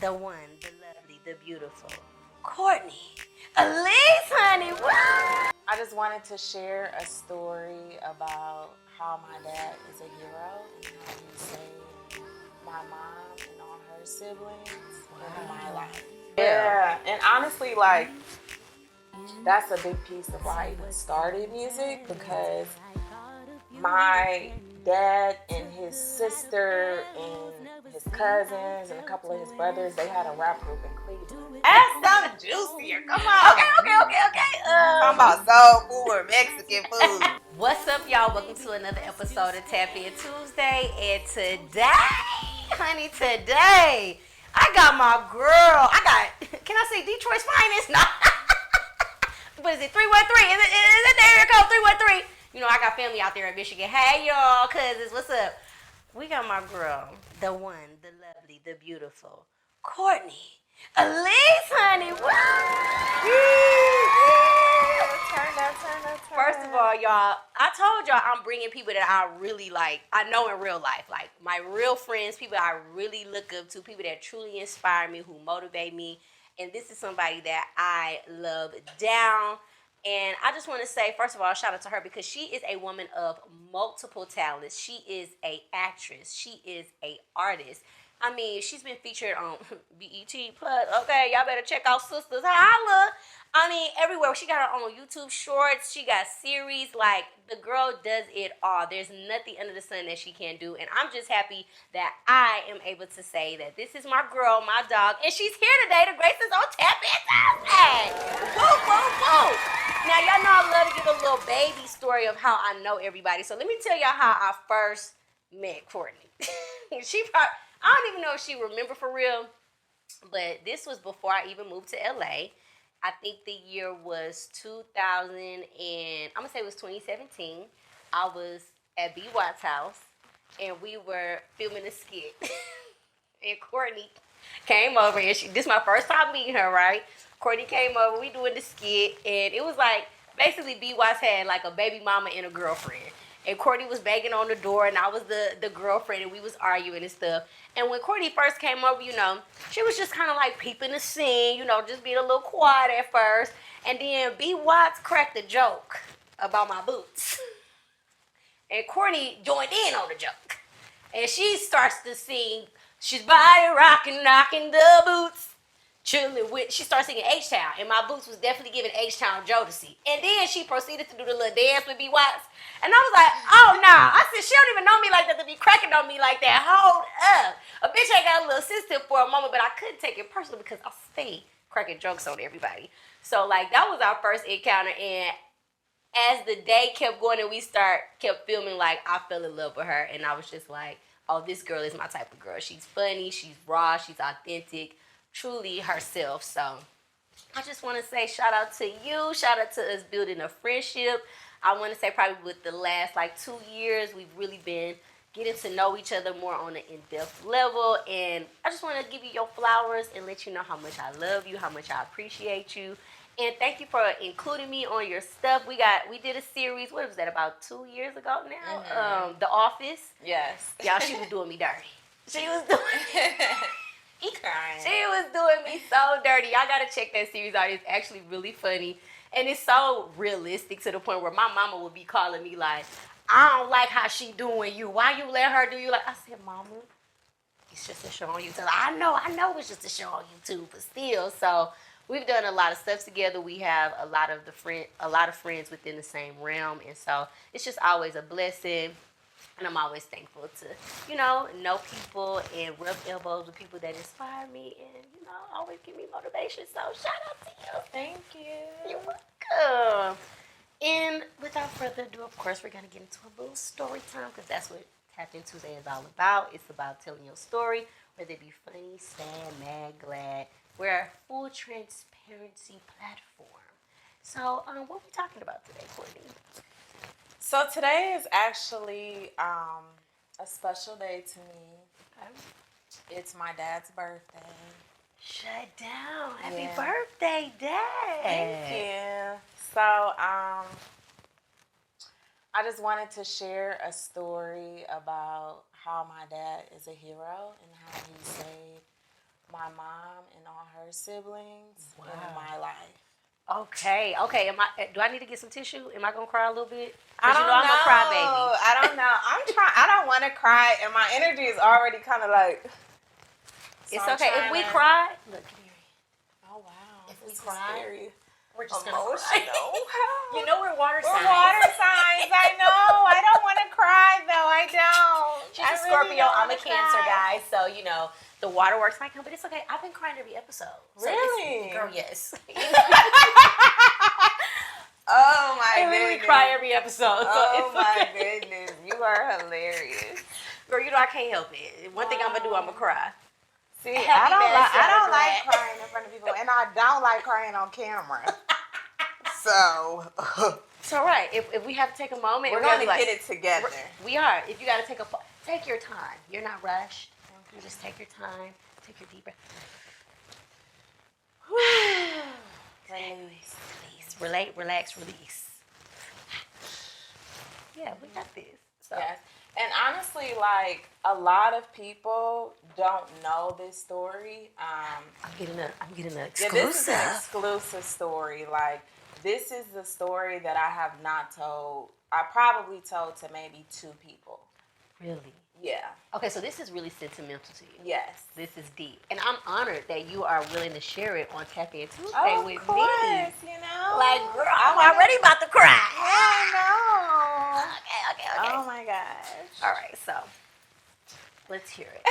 the one, the lovely, the beautiful, Cortney Elise, honey. What? I just wanted to share a story about how my dad is a hero and how he saved my mom and all her siblings in my life. Yeah, and honestly, like, that's a big piece of why I even started music, because my dad and his sister and his cousins and a couple of his brothers, they had a rap group in Cleveland. Add something juicier, come on. Okay. Talking about soul food or Mexican food. What's up, y'all? Welcome to another episode of Tap In Tuesday. And today, I got my girl. Can I say Detroit's finest? No. What is it, 313? Is it the area code 313? You know, I got family out there in Michigan. Hey, y'all, cousins, what's up? We got my girl, the one, the lovely, the beautiful, Cortney Elise, honey. Turn up. First of all, y'all, I told y'all I'm bringing people that I really like. I know in real life, like my real friends, people I really look up to, people that truly inspire me, who motivate me. And this is somebody that I love down. And I just want to say, first of all, shout out to her because she is a woman of multiple talents. She is an actress. She is an artist. I mean, she's been featured on BET Plus. Okay, y'all better check out Sisters Holla. I mean, everywhere. She got her own YouTube shorts. She got series. Like, the girl does it all. There's nothing under the sun that she can't do. And I'm just happy that I am able to say that this is my girl, my dog, and she's here today to grace us on TapInTuesday. Woo. Now, y'all know I love to give a little baby story of how I know everybody. So let me tell y'all how I first met Cortney. I don't even know if she remember for real, but this was before I even moved to LA. I think the year was 2000 and I'm gonna say it was 2017. I was at B. Watt's house and we were filming a skit. And Cortney came over and this is my first time meeting her, right? Cortney came over, we doing the skit, and it was like basically B. Watts had like a baby mama and a girlfriend. And Cortney was banging on the door, and I was the girlfriend, and we was arguing and stuff. And when Cortney first came over, you know, she was just kind of like peeping the scene, you know, just being a little quiet at first. And then B. Watts cracked a joke about my boots. And Cortney joined in on the joke. And she starts to sing, she's body rocking, knocking the boots. Chilling with, she started singing H-Town, and my boots was definitely giving H-Town Jodeci. And then she proceeded to do the little dance with B. Watts. And I was like, oh, nah. I said, she don't even know me like that to be cracking on me like that. Hold up. A bitch ain't got a little sensitive for a moment, but I couldn't take it personally because I stay cracking jokes on everybody. So, like, that was our first encounter, and as the day kept going and we kept filming, like, I fell in love with her, and I was just like, oh, this girl is my type of girl. She's funny, she's raw, she's authentic, truly herself. So I just want to say shout out to you. Shout out to us building a friendship. I want to say probably with the last like 2 years, we've really been getting to know each other more on an in-depth level. And I just want to give you your flowers and let you know how much I love you, how much I appreciate you. And thank you for including me on your stuff. We did a series, what was that, about 2 years ago now? Mm-hmm. The Office. Yes. Y'all, she was doing me dirty. She was doing crying. She was doing me so dirty. Y'all gotta check that series out. It's actually really funny. And it's so realistic to the point where my mama would be calling me like, I don't like how she doing you. Why you let her do you like? I said, Mama, it's just a show on YouTube. I know it's just a show on YouTube, but still. So we've done a lot of stuff together. We have a lot of friends within the same realm. And so it's just always a blessing. And I'm always thankful to, know people and rub elbows with people that inspire me and, always give me motivation. So shout out to you. Thank you. You're welcome. And without further ado, of course, we're going to get into a little story time because that's what Tap In Tuesday is all about. It's about telling your story, whether it be funny, sad, mad, glad. We're a full transparency platform. So what are we talking about today, Cortney? So today is actually a special day to me. Okay. It's my dad's birthday. Shut down. Happy birthday, Dad. Thank you. So I just wanted to share a story about how my dad is a hero and how he saved my mom and all her siblings in my life. Okay. Do I need to get some tissue? Am I gonna cry a little bit? I don't know. I'm a crybaby. I don't know. I don't want to cry, and my energy is already kind of like. So it's okay if we cry. Look, oh wow. If we cry, we're just emotional. You know we're water signs. We're water signs. I know. I don't want to cry though. I don't. She's a Scorpio. I'm a Cancer, guys. So the water works like him, but it's okay. I've been crying every episode. So really, girl? Yes. Oh my goodness. We cry every episode. Oh my goodness. You are hilarious. Girl, I can't help it. One thing I'm gonna do, I'm gonna cry. See, I don't like crying in front of people, and I don't like crying on camera. So it's all right. If we have to take a moment, we're gonna get it together. We are. If you gotta take your time. You're not rushed. You just take your time. Take your deep breath. Release. Relate, relax, release. Yeah, we got this. So. Yes. And honestly, like, a lot of people don't know this story. I'm getting an exclusive. Yeah, this is an exclusive story. Like, this is the story that I have not told. I probably told to maybe 2 people. Really? Yeah. Okay, so this is really sentimental to you. Yes. This is deep. And I'm honored that you are willing to share it on TapInTuesday with me. Of course, you know. Like, girl, I'm already about to cry. I know. Okay. Oh, my gosh. All right, so let's hear it.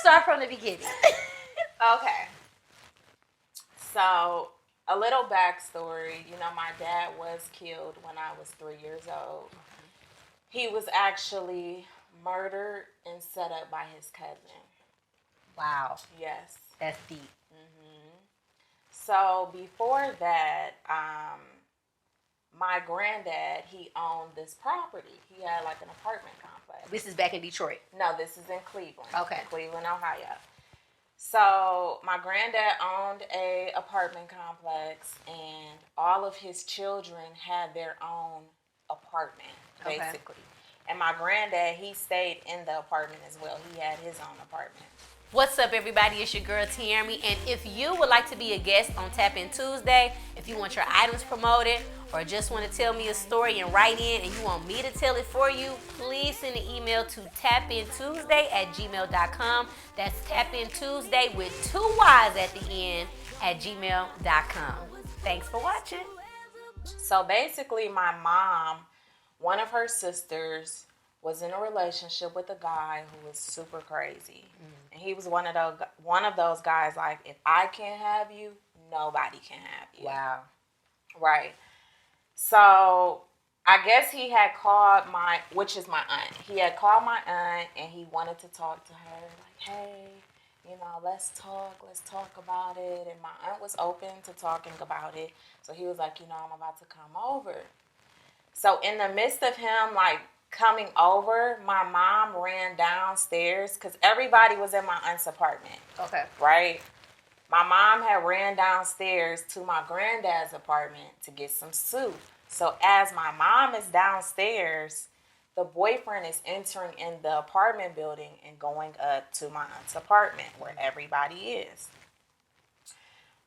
Start from the beginning. Okay. So, a little backstory. You know, my dad was killed when I was 3 years old. He was actually murdered and set up by his cousin. Wow. Yes. That's deep. Mm-hmm. So before that, my granddad, he owned this property. He had like an apartment complex. This is back in Detroit? No, this is in Cleveland. Okay. Cleveland, Ohio. So my granddad owned a apartment complex, and all of his children had their own apartment, basically. Okay. And my granddad, he stayed in the apartment as well. He had his own apartment. What's up, everybody? It's your girl, Tiarmi. And if you would like to be a guest on TapInTuesday, if you want your items promoted, or just want to tell me a story and write in and you want me to tell it for you, please send an email to tapintuesday@gmail.com. That's tapintuesday with 2 Y's at the end @gmail.com. Thanks for watching. So basically, my mom, one of her sisters, was in a relationship with a guy who was super crazy. And he was one of those guys, like, if I can't have you, nobody can have you. Wow. Right. So I guess he had called which is my aunt. He had called my aunt and he wanted to talk to her, like, hey, you know, let's talk about it. And my aunt was open to talking about it. So he was like, you know, I'm about to come over. So in the midst of him, like, coming over, my mom ran downstairs because everybody was in my aunt's apartment. Okay. Right? My mom had ran downstairs to my granddad's apartment to get some soup. So as my mom is downstairs, the boyfriend is entering in the apartment building and going up to my aunt's apartment where everybody is.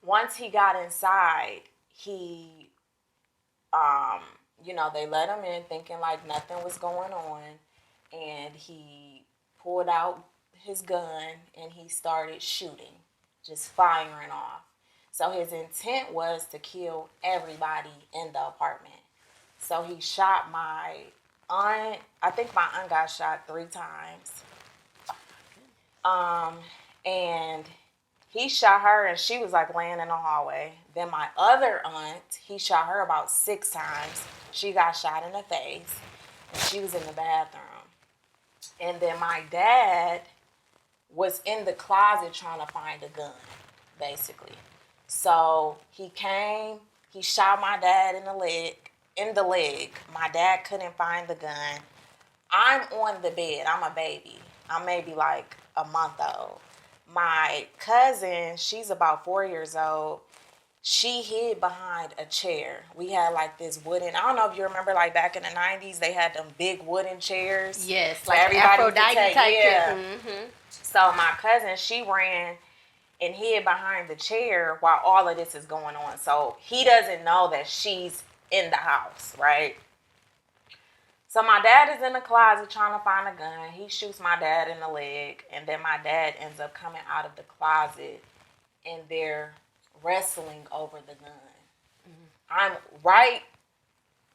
Once he got inside, he, they let him in thinking like nothing was going on. And he pulled out his gun and he started shooting, just firing off. So his intent was to kill everybody in the apartment. So he shot my aunt. I think my aunt got shot 3 times. And he shot her and she was like laying in the hallway. Then my other aunt, he shot her about 6 times. She got shot in the face and she was in the bathroom. And then my dad was in the closet trying to find a gun, basically. So he came, he shot my dad in the leg. My dad couldn't find the gun. I'm on the bed. I'm a baby. I'm maybe like a month old. My cousin, she's about 4 years old. She hid behind a chair. We had like this wooden, I don't know if you remember, like back in the 90s, they had them big wooden chairs. Yes, so like everybody Aphrodite type chair. Mm-hmm. So my cousin, she ran and hid behind the chair while all of this is going on. So he doesn't know that she's in the house, right? So my dad is in the closet trying to find a gun. He shoots my dad in the leg, and then my dad ends up coming out of the closet, and they're wrestling over the gun. I'm right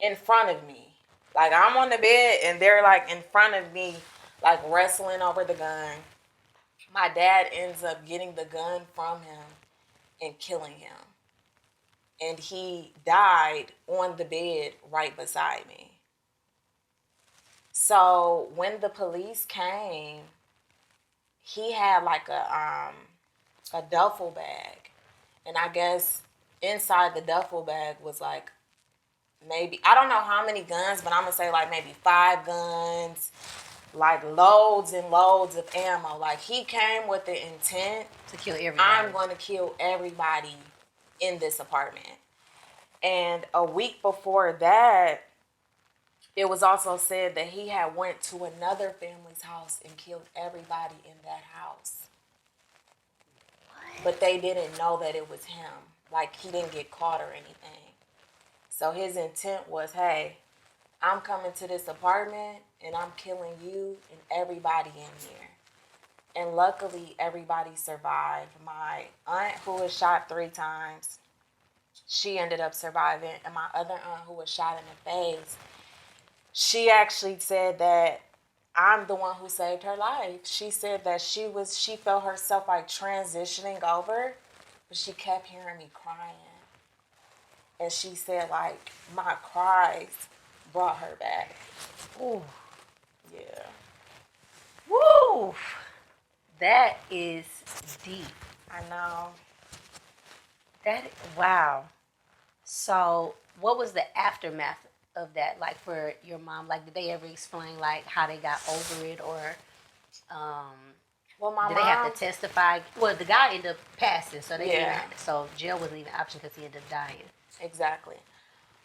in front of me. Like, I'm on the bed, and they're, like, in front of me, like, wrestling over the gun. My dad ends up getting the gun from him and killing him. And he died on the bed right beside me. So when the police came, he had like a duffel bag, and I guess inside the duffel bag was like maybe, I don't know how many guns, but I'm gonna say like maybe 5 guns, like loads and loads of ammo. Like, he came with the intent to kill everybody. I'm going to kill everybody in this apartment. And a week before that, it was also said that he had went to another family's house and killed everybody in that house. What? But they didn't know that it was him. Like, he didn't get caught or anything. So his intent was, hey, I'm coming to this apartment and I'm killing you and everybody in here. And luckily, everybody survived. My aunt, who was shot 3 times, she ended up surviving. And my other aunt, who was shot in the face, she actually said that I'm the one who saved her life. She said that she felt herself like transitioning over, but she kept hearing me crying. And she said, like, my cries brought her back. Ooh. Yeah. Woo! That is deep. I know. Wow. So, what was the aftermath of that, like, for your mom? Like, did they ever explain, like, how they got over it, or well, did they have to testify? Well, the guy ended up passing, so so jail wasn't even an option because he ended up dying. Exactly.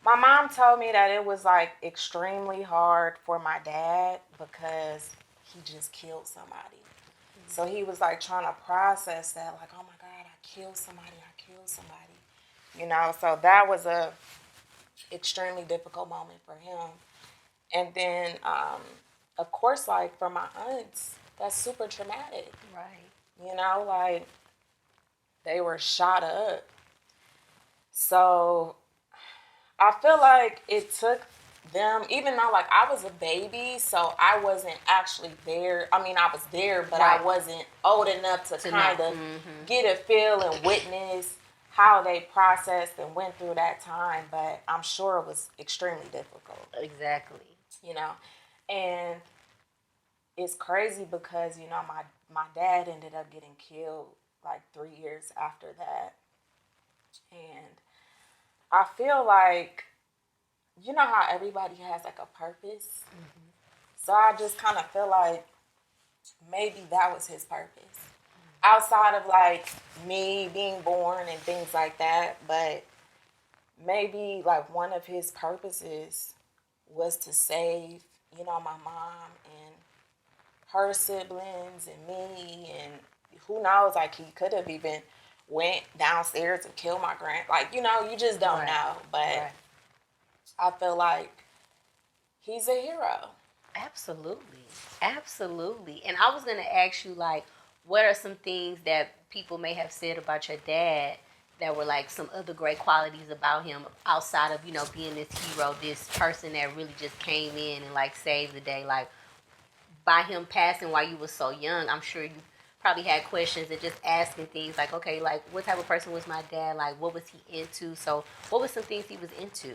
My mom told me that it was, like, extremely hard for my dad because he just killed somebody. Mm-hmm. So he was, like, trying to process that, like, oh, my God, I killed somebody. You know, so that was a extremely difficult moment for him. And then, of course, like, for my aunts, that's super traumatic. Right. You know, like, they were shot up. So I feel like it took them, even though, like, I was a baby, so I wasn't actually there. I mean, I was there, but right. I wasn't old enough to kind of get a feel and witness how they processed and went through that time. But I'm sure it was extremely difficult. Exactly. You know, and it's crazy because, you know, my dad ended up getting killed like 3 years after that. And I feel like, you know how everybody has like a purpose? Mm-hmm. So I just kind of feel like maybe that was his purpose. Outside of like me being born and things like that, but maybe like one of his purposes was to save, you know, my mom and her siblings and me, and who knows, like, he could have even went downstairs and killed my like, you know, you just don't know. But I feel like he's a hero. Absolutely. And I was going to ask you, like, what are some things that people may have said about your dad that were, like, some other great qualities about him outside of, you know, being this hero, this person that really just came in and, like, saved the day? Like, by him passing while you were so young, I'm sure you probably had questions and just asking things like, okay, like, what type of person was my dad? Like, what was he into? So what were some things he was into?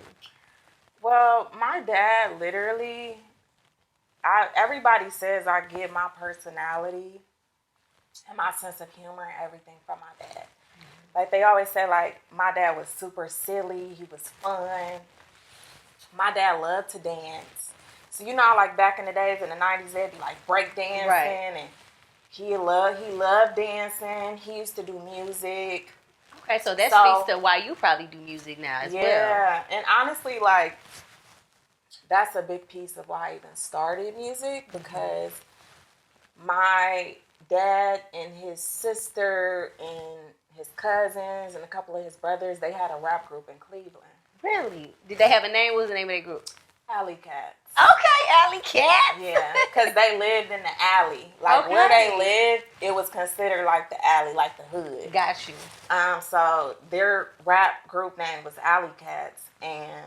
Well, my dad literally, everybody says I get my personality and my sense of humor and everything from my dad. Mm-hmm. Like, they always say, like, my dad was super silly. He was fun. My dad loved to dance. So, you know, like, back in the days in the 90s, they'd be, like, break dancing. Right. And he loved dancing. He used to do music. Okay, so that speaks to why you probably do music now as well. Yeah, and honestly, like, that's a big piece of why I even started music, because my dad and his sister and his cousins and a couple of his brothers, they had a rap group in Cleveland. Really? Did they have a name? What was the name of their group? Alley Cats. Okay, Alley Cats. Yeah, because they lived in the alley. Like, where they lived, it was considered like the alley, like the hood. Got you. So their rap group name was Alley Cats. And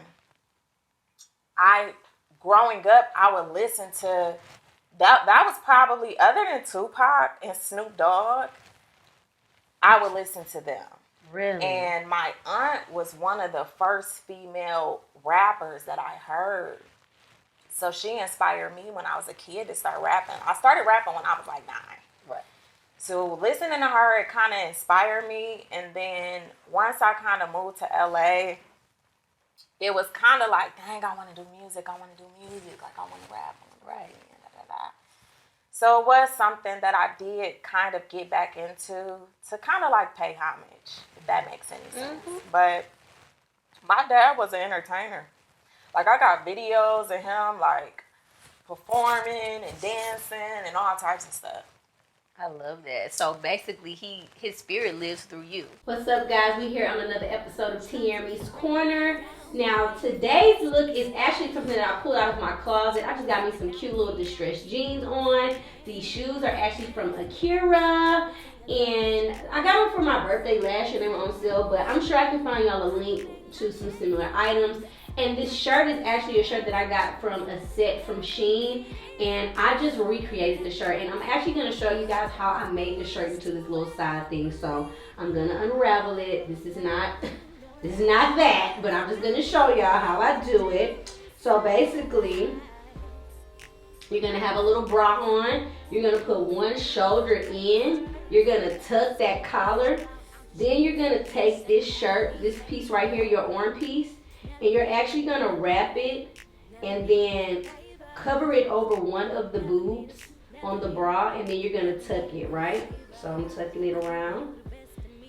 growing up, I would listen to, that was probably, other than Tupac and Snoop Dogg, I would listen to them. Really? And my aunt was one of the first female rappers that I heard. So she inspired me when I was a kid to start rapping. I started rapping when I was like 9. Right. So listening to her, it kind of inspired me. And then once I kind of moved to LA, it was kind of like, dang, I want to do music. Like, I want to rap. Right. So it was something that I did kind of get back into to kind of like pay homage, if that makes any sense. Mm-hmm. But my dad was an entertainer. Like, I got videos of him, like, performing and dancing and all types of stuff. I love that. So basically, his spirit lives through you. What's up, guys? We here on another episode of TME's Corner. Now, today's look is actually something that I pulled out of my closet. I just got me some cute little distressed jeans on. These shoes are actually from Akira. And I got them for my birthday last year. They were on sale, but I'm sure I can find y'all a link to some similar items. And this shirt is actually a shirt that I got from a set from Shein. And I just recreated the shirt. And I'm actually going to show you guys how I made the shirt into this little side thing. So I'm going to unravel it. This is not that, but I'm just going to show y'all how I do it. So basically, you're going to have a little bra on. You're going to put one shoulder in. You're going to tuck that collar. Then you're going to take this shirt, this piece right here, your arm piece, and you're actually going to wrap it and then cover it over one of the boobs on the bra, and then you're going to tuck it, right? So I'm tucking it around.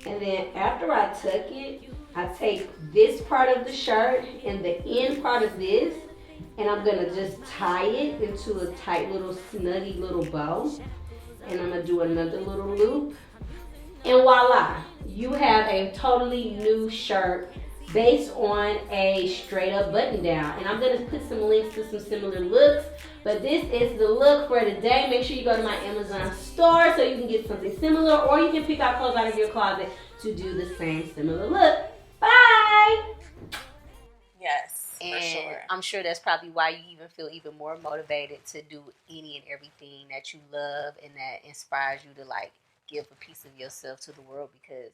And then after I tuck it, I take this part of the shirt and the end part of this, and I'm going to just tie it into a tight little snuggy little bow. And I'm going to do another little loop. And voila, you have a totally new shirt based on a straight up button down. And I'm going to put some links to some similar looks. But this is the look for today. Make sure you go to my Amazon store so you can get something similar, or you can pick out clothes out of your closet to do the same similar look. Bye! Yes, and for sure. I'm sure that's probably why you even feel even more motivated to do any and everything that you love and that inspires you to like give a piece of yourself to the world, because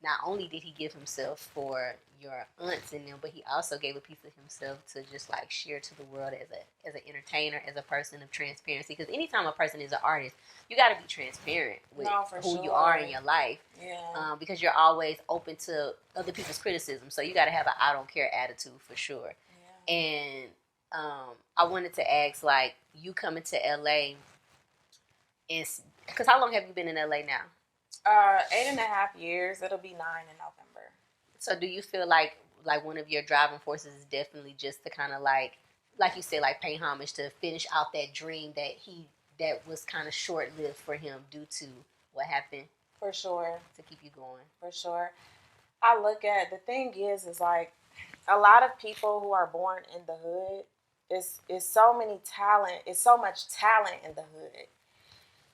not only did he give himself for your aunts and them, but he also gave a piece of himself to just like share to the world as an entertainer, as a person of transparency. Because anytime a person is an artist, you got to be transparent with who you are in your life. Yeah. Because you're always open to other people's criticism. So you got to have an I don't care attitude for sure. Yeah. And I wanted to ask, like, you coming to LA, because how long have you been in LA now? 8.5 years. It'll be 9 in November. So do you feel like one of your driving forces is definitely just to kind of like you said, like pay homage to finish out that dream that was kind of short-lived for him due to what happened? For sure. To keep you going. For sure. I look at, the thing is like a lot of people who are born in the hood, it's so much talent in the hood.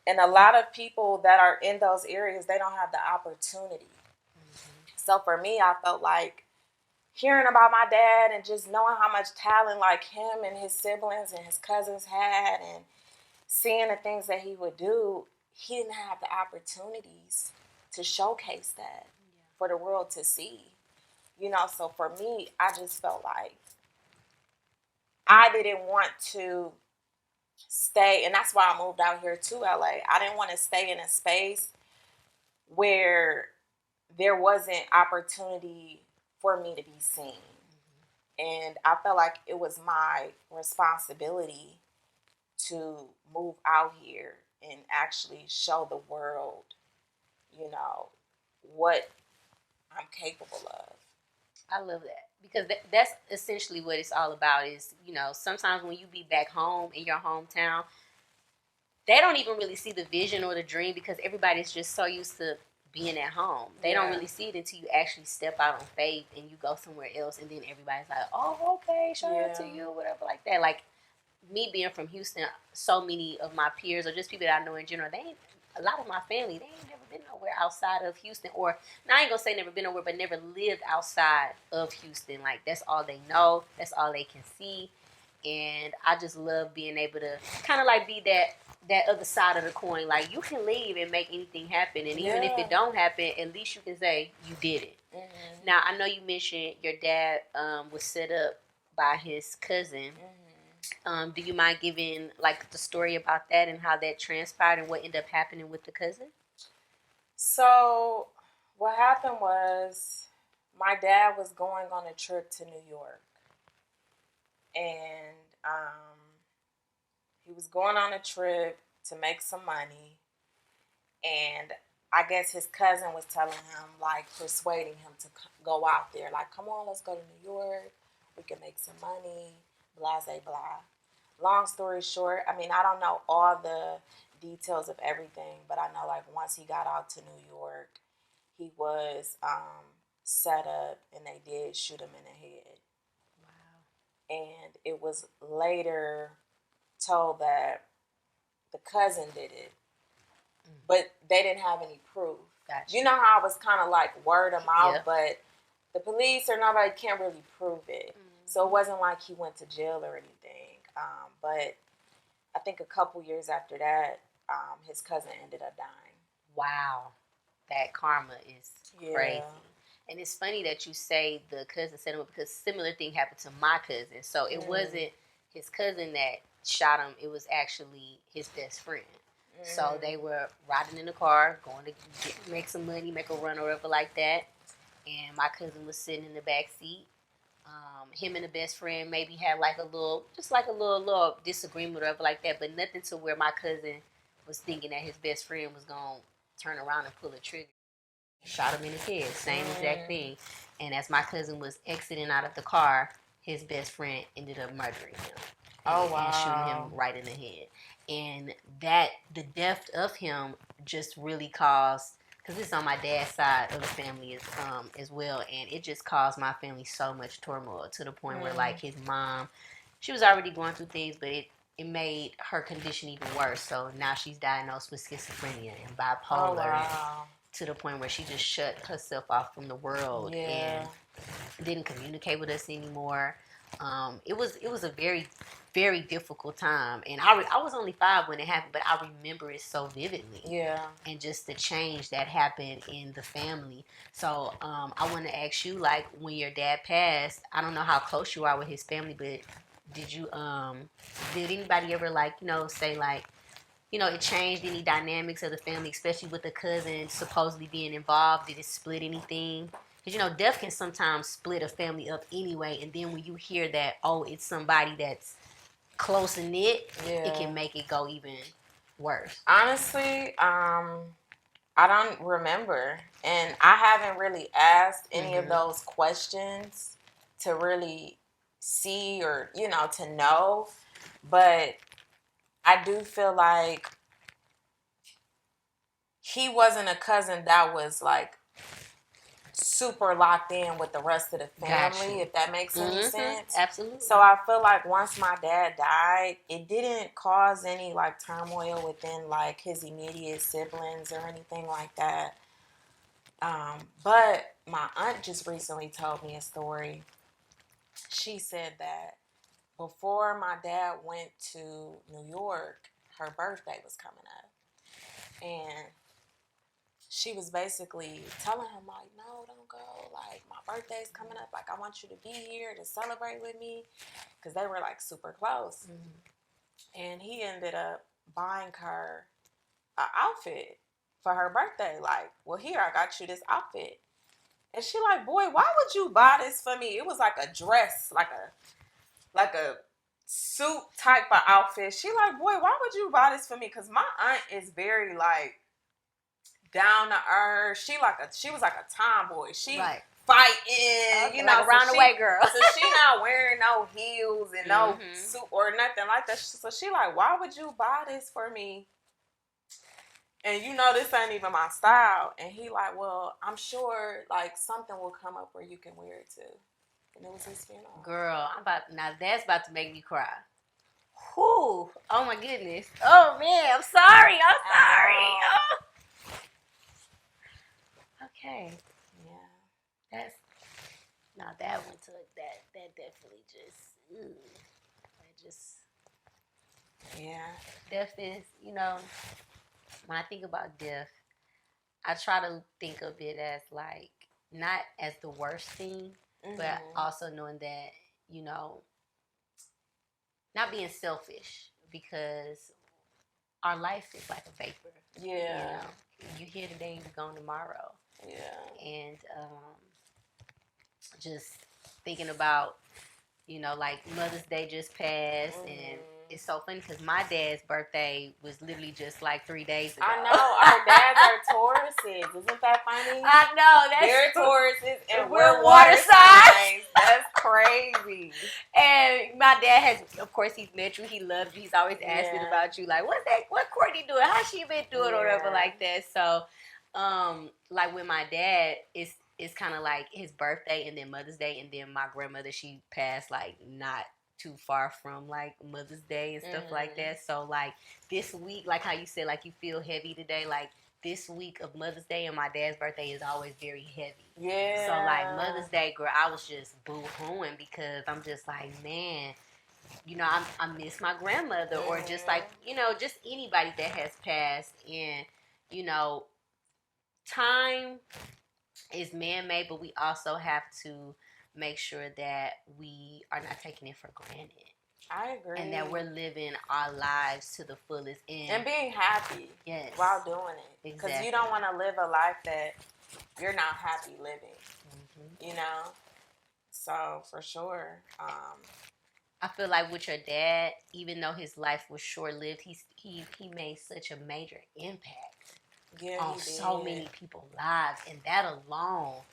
And a lot of people that are in those areas, they don't have the opportunity. Mm-hmm. So for me, I felt like hearing about my dad and just knowing how much talent like him and his siblings and his cousins had, and seeing the things that he would do, he didn't have the opportunities to showcase that for the world to see. So for me, I just felt like I didn't want to stay, and that's why I moved out here to LA. I didn't want to stay in a space where there wasn't opportunity for me to be seen. Mm-hmm. And I felt like it was my responsibility to move out here and actually show the world, what I'm capable of. I love that, because that's essentially what it's all about is, sometimes when you be back home in your hometown, they don't even really see the vision or the dream because everybody's just so used to being at home. They don't really see it until you actually step out on faith and you go somewhere else, and then everybody's like, oh, okay, shout out to you, whatever, like that. Like, me being from Houston, so many of my peers or just people that I know in general, a lot of my family, they ain't never been nowhere outside of Houston. Or, now I ain't gonna say never been nowhere, but never lived outside of Houston. Like, that's all they know. That's all they can see. And I just love being able to kind of like be that other side of the coin. Like, you can leave and make anything happen. And even if it don't happen, at least you can say you did it. Mm-hmm. Now, I know you mentioned your dad was set up by his cousin. Mm-hmm. Do you mind giving like the story about that and how that transpired and what ended up happening with the cousin? So what happened was my dad was going on a trip to New York. And he was going on a trip to make some money. And I guess his cousin was telling him, like, persuading him to go out there. Like, come on, let's go to New York. We can make some money, blah, blah, blah. Long story short, I mean, I don't know all the details of everything, but I know, like, once he got out to New York, he was set up, and they did shoot him in the head. And it was later told that the cousin did it, but they didn't have any proof. Gotcha. You know how it was kind of like word of mouth, but the police or nobody can't really prove it. Mm-hmm. So it wasn't like he went to jail or anything. But I think a couple years after that, his cousin ended up dying. Wow. That karma is crazy. And it's funny that you say the cousin set him up because similar thing happened to my cousin. So it wasn't his cousin that shot him. It was actually his best friend. So they were riding in the car, going to make some money, make a run or whatever like that. And my cousin was sitting in the back seat. Him and the best friend maybe had like a little disagreement or whatever like that. But nothing to where my cousin was thinking that his best friend was going to turn around and pull a trigger. Shot him in his head, same exact thing. And as my cousin was exiting out of the car, his best friend ended up murdering him. And shooting him right in the head. And the death of him just really caused, because it's on my dad's side of the family as well, and it just caused my family so much turmoil to the point where, like, his mom, she was already going through things, but it made her condition even worse. So now she's diagnosed with schizophrenia and bipolar. To the point where she just shut herself off from the world and didn't communicate with us anymore. It was a very, very difficult time, and I was only 5 when it happened, but I remember it so vividly. Yeah. And just the change that happened in the family. So I want to ask you, like, when your dad passed, I don't know how close you are with his family, but did anybody ever, like, say, like, it changed any dynamics of the family, especially with the cousin supposedly being involved? Did it split anything? Because, death can sometimes split a family up anyway. And then when you hear that, it's somebody that's close and knit, it can make it go even worse. Honestly, I don't remember. And I haven't really asked any of those questions to really see or, to know. But I do feel like he wasn't a cousin that was, like, super locked in with the rest of the family, if that makes any sense. Absolutely. So I feel like once my dad died, it didn't cause any, like, turmoil within, like, his immediate siblings or anything like that. But my aunt just recently told me a story. She said that before my dad went to New York, her birthday was coming up. And she was basically telling him, like, no, don't go. Like, my birthday's coming up. Like, I want you to be here to celebrate with me. Because they were, like, super close. And he ended up buying her an outfit for her birthday. Like, well, here, I got you this outfit. And she like, boy, why would you buy this for me? It was like a dress, like a suit type of outfit. She like, boy, why would you buy this for me? Because my aunt is very, like, down to earth. She was like a tomboy. She fighting, Okay, you know, like around the way, girl. So she not wearing no heels and no suit or nothing like that. So she like, why would you buy this for me? And you know this ain't even my style. And he like, well, I'm sure like something will come up where you can wear it too. And it was his funeral. Girl, that's about to make me cry. Whew. Oh my goodness. Oh man, I'm sorry. Oh. Okay. Yeah. That one took that definitely death is, when I think about death, I try to think of it as like not as the worst thing, but also knowing that, not being selfish, because our life is like a vapor. Yeah. You're here today, you're gone tomorrow. Yeah. And just thinking about, like Mother's Day just passed, and it's so funny because my dad's birthday was literally just like 3 days ago. I know. Our dads are Tauruses. Isn't that funny? I know. They're Tauruses and we're water signs. That's crazy. And my dad has, of course, he's met you. He loves you. He's always asking about you. Like, what Courtney doing? How's she been doing or whatever like that. So, like with my dad, it's kind of like his birthday and then Mother's Day, and then my grandmother, she passed like not too far from like Mother's Day and stuff like that. So like this week, like how you said, like you feel heavy today, like this week of Mother's Day and my dad's birthday is always very heavy. Yeah. So like Mother's Day, girl, I was just boo-hooing because I'm just like, man, I miss my grandmother, or just like, just anybody that has passed. And, time is man-made, but we also have to make sure that we are not taking it for granted. I agree. And that we're living our lives to the fullest. And being happy while doing it. Because you don't want to live a life that you're not happy living. So, for sure. I feel like with your dad, even though his life was short-lived, he made such a major impact on so many people's lives. And that alone,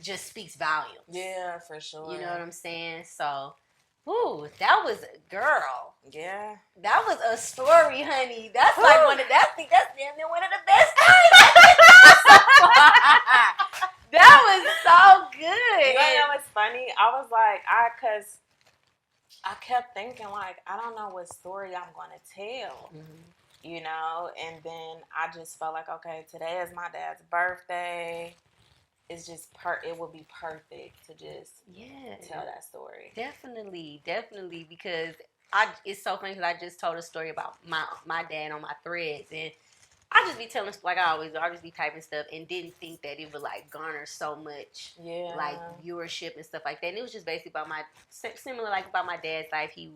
just speaks volumes. Yeah, for sure. You know what I'm saying? So, that was a girl. Yeah. That was a story, honey. That's like that's damn near one of the best That was so good. You know what's funny? I was like, cause I kept thinking like, I don't know what story I'm gonna tell. And then I just felt like, okay, today is my dad's birthday. It's just it would be perfect to just tell that story. Definitely, because it's so funny because I just told a story about my dad on my threads, and I just be telling, like I just be typing stuff, and didn't think that it would like garner so much like viewership and stuff like that. And it was just basically about similar like about my dad's life. He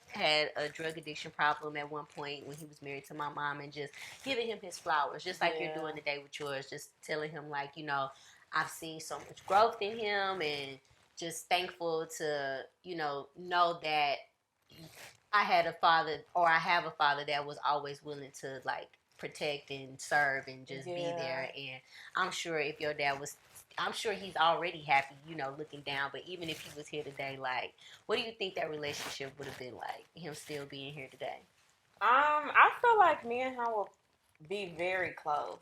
had a drug addiction problem at one point when he was married to my mom, and just giving him his flowers, just like you're doing today with yours, just telling him like, I've seen so much growth in him, and just thankful to, know that I had a father, or I have a father that was always willing to like protect and serve and just be there. And I'm sure if your dad was, I'm sure he's already happy, looking down. But even if he was here today, like, what do you think that relationship would have been like, him still being here today? I feel like me and him will be very close.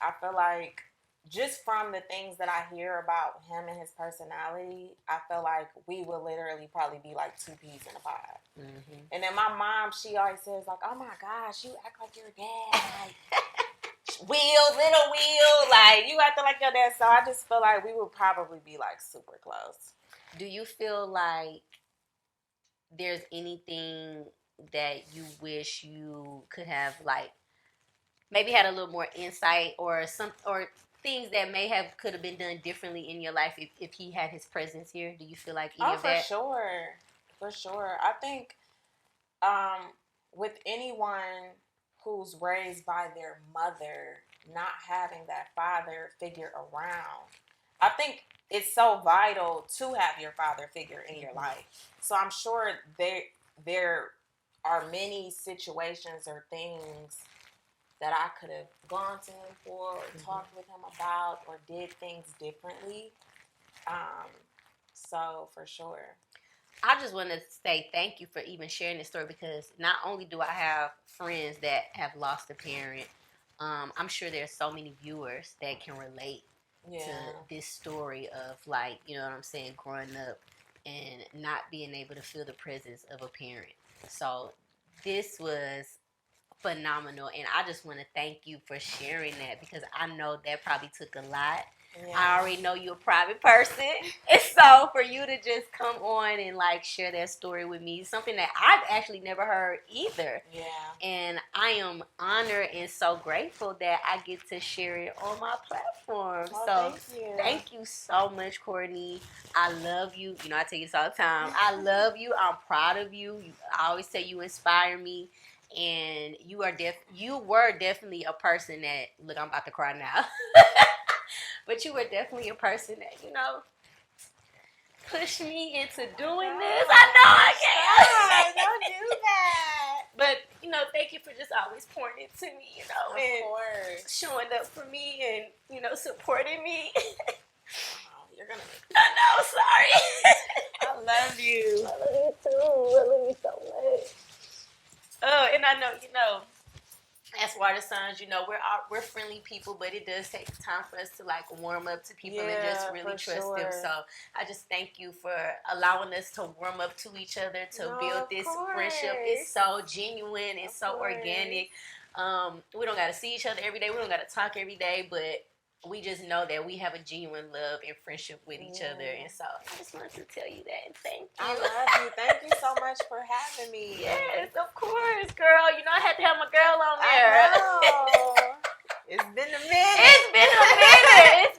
I feel like just from the things that I hear about him and his personality, I feel like we would literally probably be like two peas in a pod. And then my mom, she always says like, oh my gosh, you act like your dad. Like, little wheel, like you acting like your dad. So I just feel like we would probably be like super close. Do you feel like there's anything that you wish you could have like maybe had a little more insight, or things that could have been done differently in your life if he had his presence here? Do you feel like any of that? For sure. I think with anyone who's raised by their mother, not having that father figure around, I think it's so vital to have your father figure in your life. So I'm sure there are many situations or things that I could have gone to him for or talked with him about or did things differently. So for sure. I just want to say thank you for even sharing this story, because not only do I have friends that have lost a parent, I'm sure there's so many viewers that can relate to this story of, like, you know what I'm saying, growing up and not being able to feel the presence of a parent. So this was phenomenal, and I just want to thank you for sharing that, because I know that probably took a lot. Yeah. I already know you're a private person, and so for you to just come on and like share that story with me, something that I've actually never heard either. Yeah. And I am honored and so grateful that I get to share it on my platform. Well, so thank you so much, Cortney. I love you. You know, I tell you this all the time. I love you. I'm proud of you. I always say you inspire me. And you were definitely a person that, look, I'm about to cry now. But you were definitely a person that, you know, pushed me into doing this. I know I can't. Don't do that. But, you know, thank you for just always pouring into me, you know, of course. Showing up for me and, you know, supporting me. Oh, you're gonna make me. I know, sorry. I love you. I love you too. I love you so much. Oh, and I know, you know, as water signs, you know, we're friendly people, but it does take time for us to like warm up to people and just really trust them. So I just thank you for allowing us to warm up to each other, to build this friendship. It's so genuine, it's so organic. We don't gotta see each other every day, we don't gotta talk every day, but we just know that we have a genuine love and friendship with each other. And so I just wanted to tell you that, and thank you. I love you. Thank you so much for having me. Yes, of course, girl. You know I had to have my girl on there. I know. It's been a minute. It's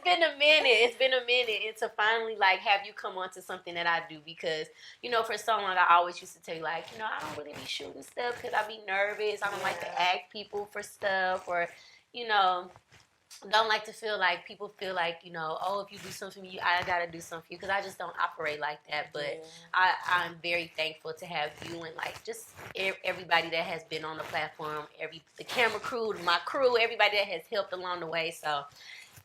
been a minute. And to finally like have you come on to something that I do, because, you know, for so long I always used to tell you, like, you know, I don't really be shooting stuff because I be nervous. I don't like to ask people for stuff, or, you know, don't like to feel like people feel like, you know, oh, if you do something for me, I gotta do something for you, because I just don't operate like that. But I'm very thankful to have you and like just everybody that has been on the platform, the camera crew, my crew, everybody that has helped along the way. So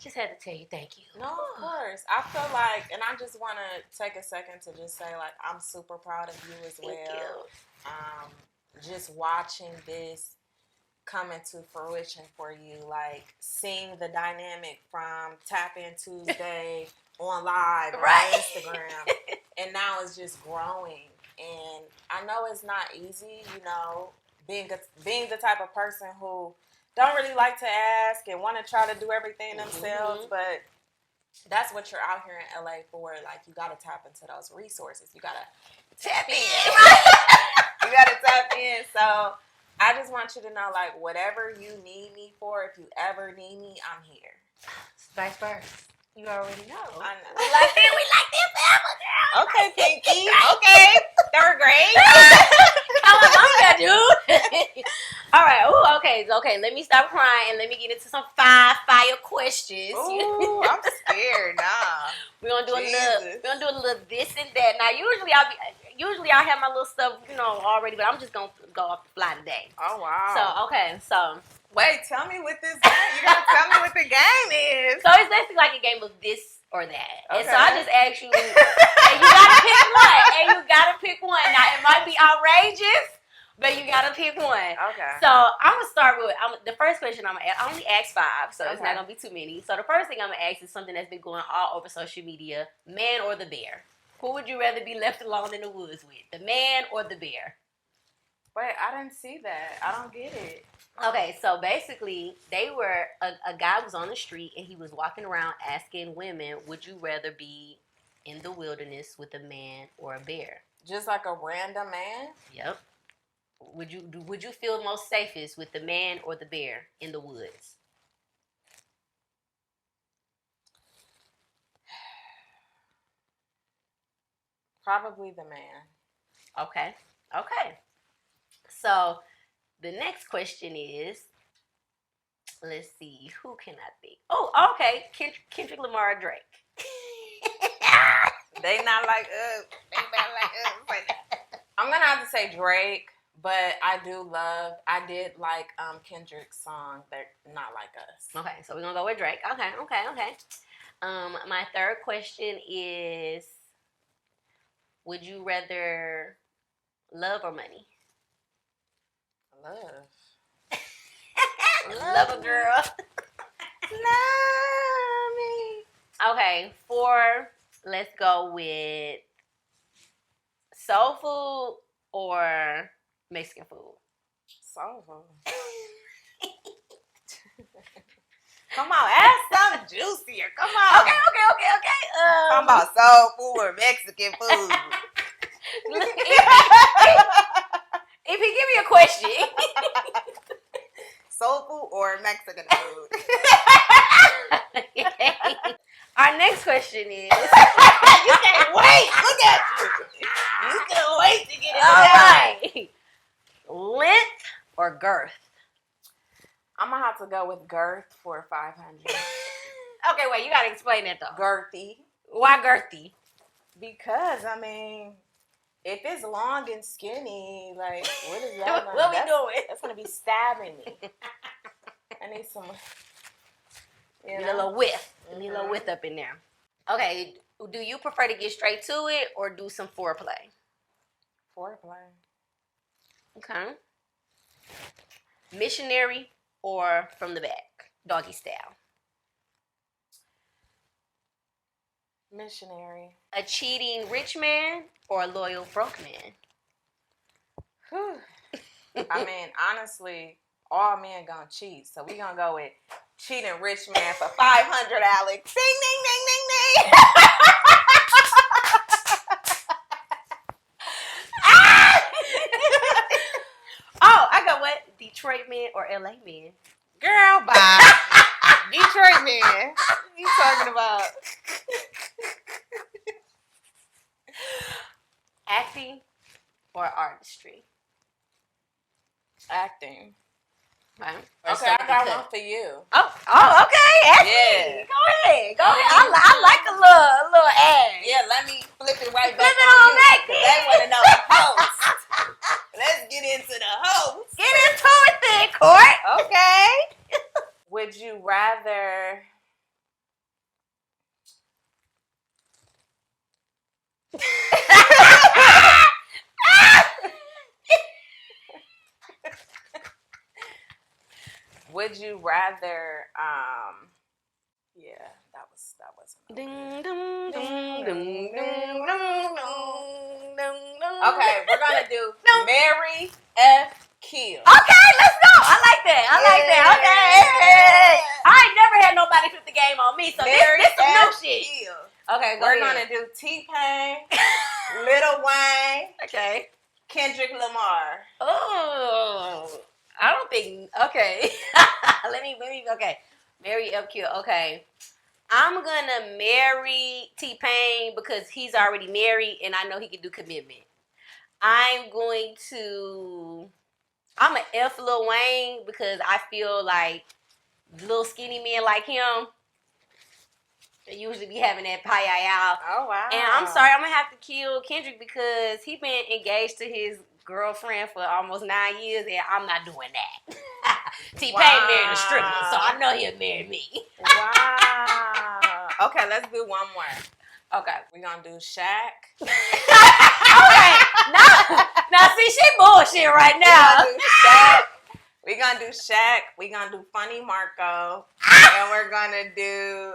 just had to tell you thank you. No, of course. I feel like, and I just want to take a second to just say, like, I'm super proud of you as well. Thank you. Just watching this coming to fruition for you, like seeing the dynamic from TapInTuesday on live on Instagram, and now it's just growing. And I know it's not easy, you know, being the type of person who don't really like to ask and want to try to do everything themselves, but that's what you're out here in LA for. Like, you got to tap into those resources. You got to tap in. You got to tap in. So I just want you to know, like, whatever you need me for, if you ever need me, I'm here. Vice versa. You already know. I know. We like that forever, girl. Okay, Pinky. Okay. Third grade. How long I do? All right. Ooh, okay. Let me stop crying and let me get into some fire questions. Ooh, I'm scared. Nah. We're gonna do a little this and that. Now, usually I have my little stuff, you know, already, but I'm just gonna go off the fly today. Oh wow. So wait, tell me what this game. You gotta tell me what the game is. So it's basically like a game of this or that. Okay. And so I just asked you, and you gotta pick one. Now, it might be outrageous, but you gotta pick one. Okay. So I'm gonna start with the first question I'm gonna ask. I only asked 5, so it's not gonna be too many. So the first thing I'm gonna ask is something that's been going all over social media: man or the bear? Who would you rather be left alone in the woods with, the man or the bear? Wait, I didn't see that. I don't get it. Okay, so basically, a guy was on the street and he was walking around asking women, would you rather be in the wilderness with a man or a bear? Just like a random man? Yep. Would you feel most safest with the man or the bear in the woods? Probably the man. Okay. So the next question is, let's see, who can I think? Oh, okay, Kendrick Lamar or Drake. They not like us. I'm gonna have to say Drake, But I did like Kendrick's song, They're Not Like Us. Okay, so we're gonna go with Drake. Okay. My third question is, would you rather love or money? Love. Love a girl. Love me. Okay, 4, let's go with soul food or Mexican food. Soul food. Come on, ask something juicier. Come on. Okay. Talking about soul food or Mexican food. If he give me a question. Soul food or Mexican food? Our next question is. You can't wait. Look at you. You can't wait to get it All out. right. Length or girth? I'm going to have to go with girth for 500. Okay, wait. You got to explain that, though. Girthy. Why girthy? Because, I mean, if it's long and skinny, like, what is that? What we doing? That's going to be stabbing me. I need some, Need a little width. Need a little width up in there. Okay, do you prefer to get straight to it or do some foreplay? Foreplay. Okay. Missionary or from the back? Doggy style. Missionary. A cheating rich man or a loyal broke man? Whew. I mean, honestly, all men gonna cheat. So we gonna go with cheating rich man for 500, Alex. Ding, ding, ding, ding, ding. Oh, I got what? Detroit man or LA man? Girl, bye. Detroit man. What you talking about? Acting or artistry? Acting. Right. Okay, I got one for you. Oh, okay. Acting. Yeah. Go ahead. I like a little ass. Yeah, let me flip it right Flip back it on on you. back, 'Cause they want to know the host. Let's get into the host. Get into it then, Court. Okay. Would you rather... Would you rather, yeah, that wasn't. Ding, ding, ding, ding, ding, Okay, we're gonna do Marry, F, Kill. Okay, let's go. I like that. Okay. I ain't never had nobody flip the game on me, so Marry, this some new F, shit. Kill. Okay, We're gonna do T-Pain, Lil Wayne, Okay. Kendrick Lamar. Oh, I don't think. Okay. let me. Okay. Marry F Q. Okay. I'm gonna marry T-Pain because he's already married and I know he can do commitment. I'm a F Lil Wayne because I feel like little skinny men like him, they usually be having that pie out. Oh, wow. And I'm sorry, I'm gonna have to kill Kendrick because he been engaged to his girlfriend for almost 9 years, and I'm not doing that. T-Pain married a stripper, so I know he'll marry me. Wow. Okay, let's do one more. Okay. We're gonna do Shaq. Okay. Now, see, she bullshit right now. We're gonna do Shaq. We're gonna do Funny Marco. And we're gonna do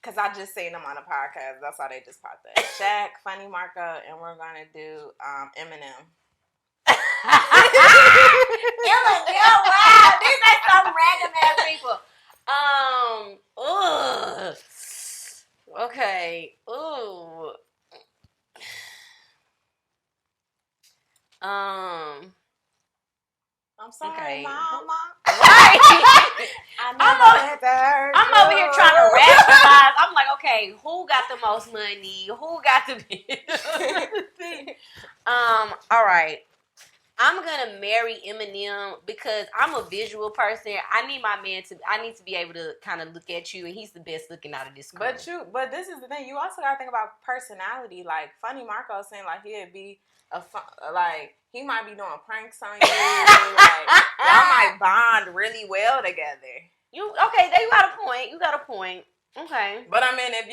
because I just seen them on a podcast. That's why they just popped up. Shaq, Funny Marco, and we're gonna do Eminem. Eminem, wow, these are some random ass people. Okay. Ooh. I'm sorry, Okay. Mama. Right. I'm over here trying to rationalize. I'm like, okay, who got the most money? Who got the all right. I'm gonna marry Eminem because I'm a visual person. I need to be able to kind of look at you, and he's the best looking out of this crew. But this is the thing. You also gotta think about personality. Like Funny Marco seemed like he'd be he might be doing pranks on you. Like y'all might bond really well together. You got a point. Okay. But I mean, if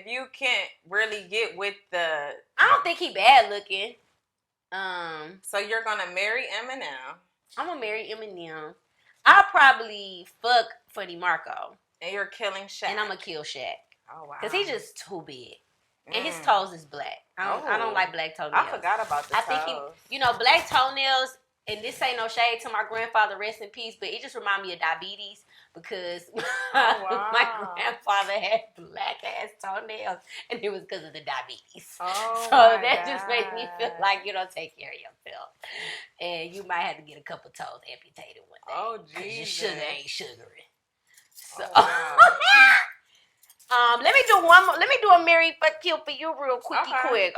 you can't really get with I don't think he bad looking. So you're gonna marry Eminem. I'm gonna marry Eminem. I'll probably fuck Funny Marco. And you're killing Shaq. And I'm gonna kill Shaq. Oh wow. Cause he's just too big. And his toes is black. I don't like black toenails. I forgot about the toes. I think black toenails, and this ain't no shade to my grandfather, rest in peace, but it just reminds me of diabetes because my grandfather had black ass toenails, and it was because of the diabetes. Oh, so that just makes me feel like you don't take care of yourself, and you might have to get a couple toes amputated one day. Oh, jeez. Your sugar ain't sugary. So. Oh, wow. Let me do one more. Let me do a marry but kill for you real quick.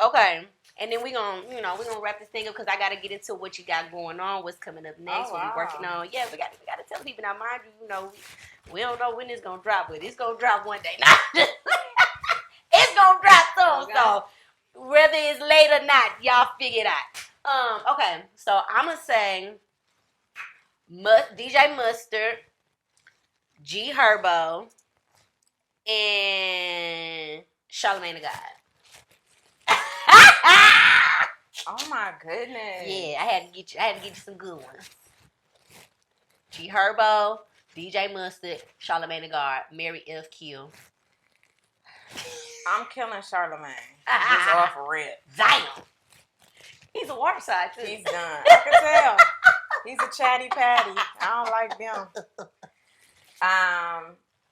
Okay. And then we're gonna wrap this thing up because I gotta get into what you got going on, what's coming up next, what we're working on. Yeah, we gotta tell people. Now mind you, we don't know when it's gonna drop, but it's gonna drop one day. It's gonna drop soon. So whether it's late or not, y'all figure it out. Okay, so I'm gonna say DJ Mustard, G Herbo, and Charlamagne the God. Oh my goodness. Yeah, I had to get you some good ones. G Herbo, DJ Mustard, Charlamagne the God, Mary F. Kill. I'm killing Charlamagne. He's off rip. Damn. He's a water side too. He's done. I can tell. He's a chatty patty. I don't like them.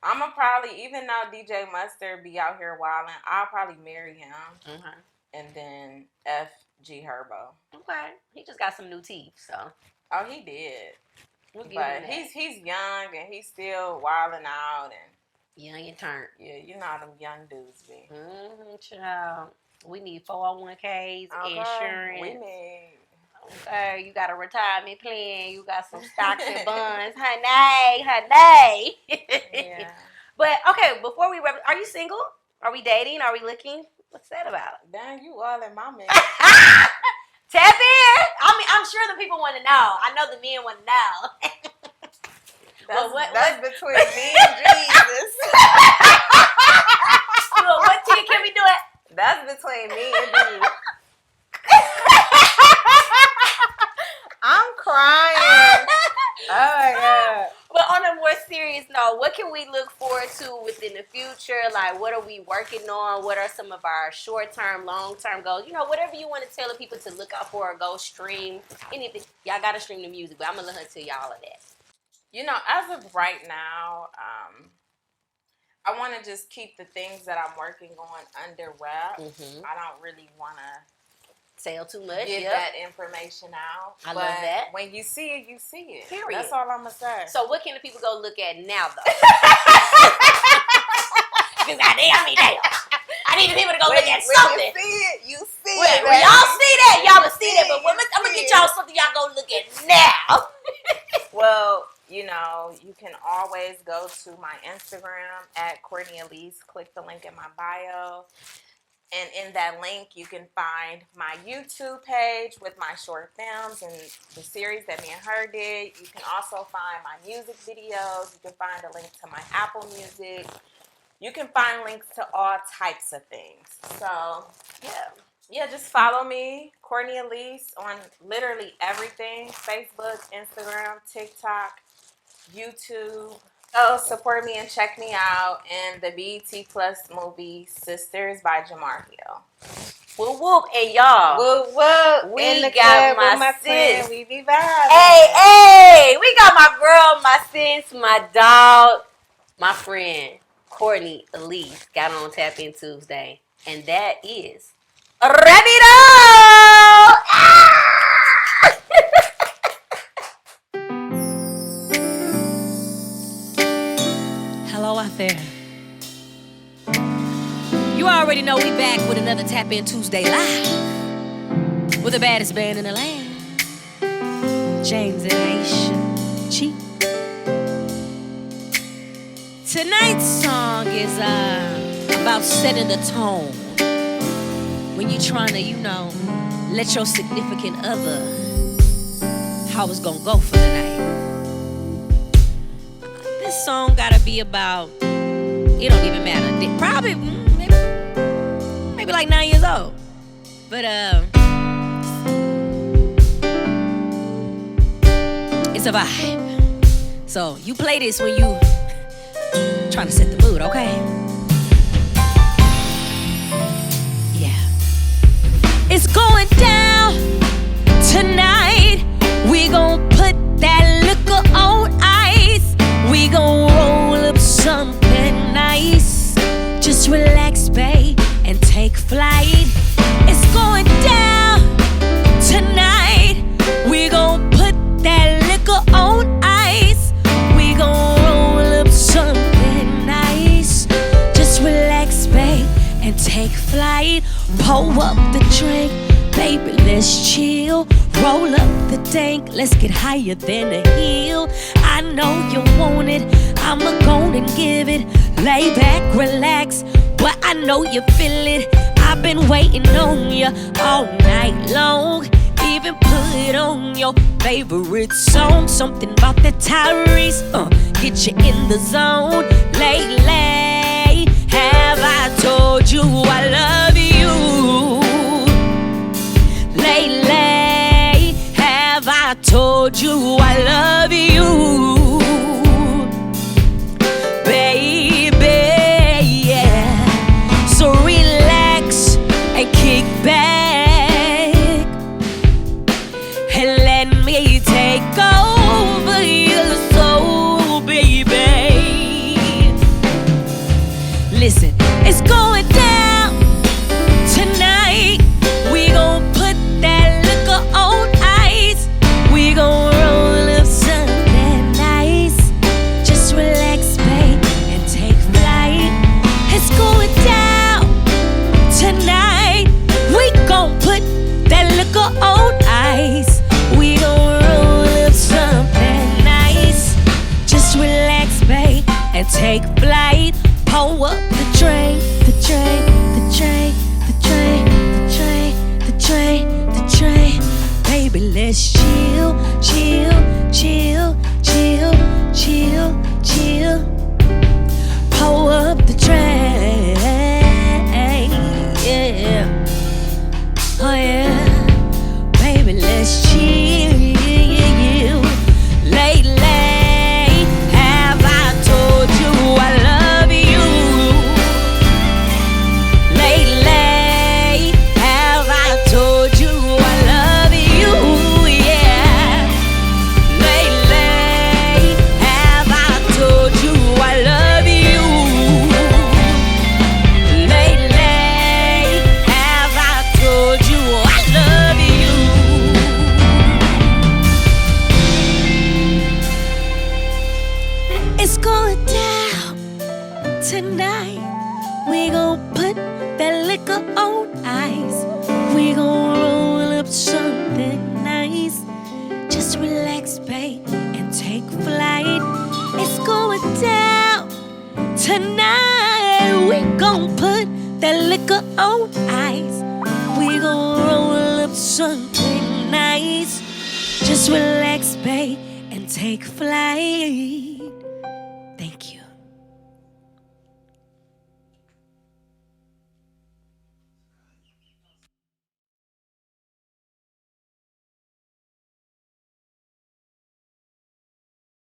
I'm gonna probably, even though DJ Mustard be out here wilding, I'll probably marry him. Mm-hmm. And then F.G. Herbo. Okay. He just got some new teeth, so. Oh, he did. But he's young and he's still wilding out and. Young and turned. Yeah, you know how them young dudes be. Mm-hmm, child. We need 401ks, insurance. We need. Okay, you got a retirement plan. You got some stocks and bonds. Honey. Yeah. But, okay, before we wrap, are you single? Are we dating? Are we looking? What's that about? Dang, you all in my mix. Tap in. I mean, I'm sure the people want to know. I know the men want to know. That's between me and Jesus. Well, what tea can we do it? That's between me and Jesus. I'm crying. Oh my God. But on a more serious note, what can we look forward to within the future? Like, what are we working on? What are some of our short-term, long-term goals? Whatever you want to tell the people to look out for or go stream. Anything. Y'all got to stream the music, but I'm going to let her tell y'all of that. As of right now, I want to just keep the things that I'm working on under wraps. Mm-hmm. I don't really want to tell too much. Get that information out. I love that. When you see it, you see it. Period. That's all I'm going to say. So what can the people go look at now, though? Because I need the people to go look at something. You see it. When y'all see that, y'all will see that. But I'm going to get y'all something y'all go look at now. Well, you can always go to my Instagram at Cortney Elise. Click the link in my bio. And in that link, you can find my YouTube page with my short films and the series that me and her did. You can also find my music videos. You can find a link to my Apple Music. You can find links to all types of things. So, yeah, just follow me, Cortney Elise, on literally everything. Facebook, Instagram, TikTok, YouTube. So support me and check me out in the BET Plus movie Sisters by Jamar Hill. Whoop whoop, and y'all. Whoop whoop. We got my sis. We be vibing. Hey, we got my girl, my sis, my dog, my friend, Cortney Elise, got on Tap In Tuesday, and that is Rapido. Hello out there. You already know we back with another Tap In Tuesday live with the baddest band in the land. James and Aisha. Cheap. Tonight's song is about setting the tone. When you're trying to, let your significant other how it's gonna go for the night. This song gotta be about, it don't even matter. Probably, maybe like 9 years old. But it's a vibe. So you play this when you trying to set the mood, okay? Yeah. It's going down tonight. We gon' put that liquor on ice. We gon' roll up something nice. Just relax, babe, and take flight. It's going down tonight. We gon' put that liquor on ice. We gon' roll up something nice. Just relax, babe, and take flight. Pour up the drink, baby, let's chill. Roll up the tank, let's get higher than a hill. I know you want it, I'ma go and give it. Lay back, relax, but I know you feel it. I've been waiting on you all night long. Even put on your favorite song. Something about that Tyrese, get you in the zone. Lately, have I told you I love you? Lately, have I told you I love you? Baby, yeah. So relax and kick back and let me take over your soul, baby. Listen, it's going down tonight. We gon' put that liquor on ice. We gon' roll up something nice. Just relax, babe, and take flight. It's going down tonight. We gon' put that liquor on ice. We gon' roll up something nice. Just relax, babe, and take flight. Pour up the train, the train, the train, the train, the train, the train, the train. Baby, let's chill, chill, chill, chill, chill, chill. Pour up the train, yeah. Oh yeah, baby, let's chill. Lately, have I told you I love you? Lately, have I told you I love you? Yeah. Lately, have I told you I love you? Lately, have I told you I love you? It's going down tonight. We gon' put that liquor on ice. We gon' roll up something nice. Just relax, babe, and take flight. It's going down tonight. We gon' put that liquor on ice. We gon' roll up something nice. Just relax, babe, and take flight.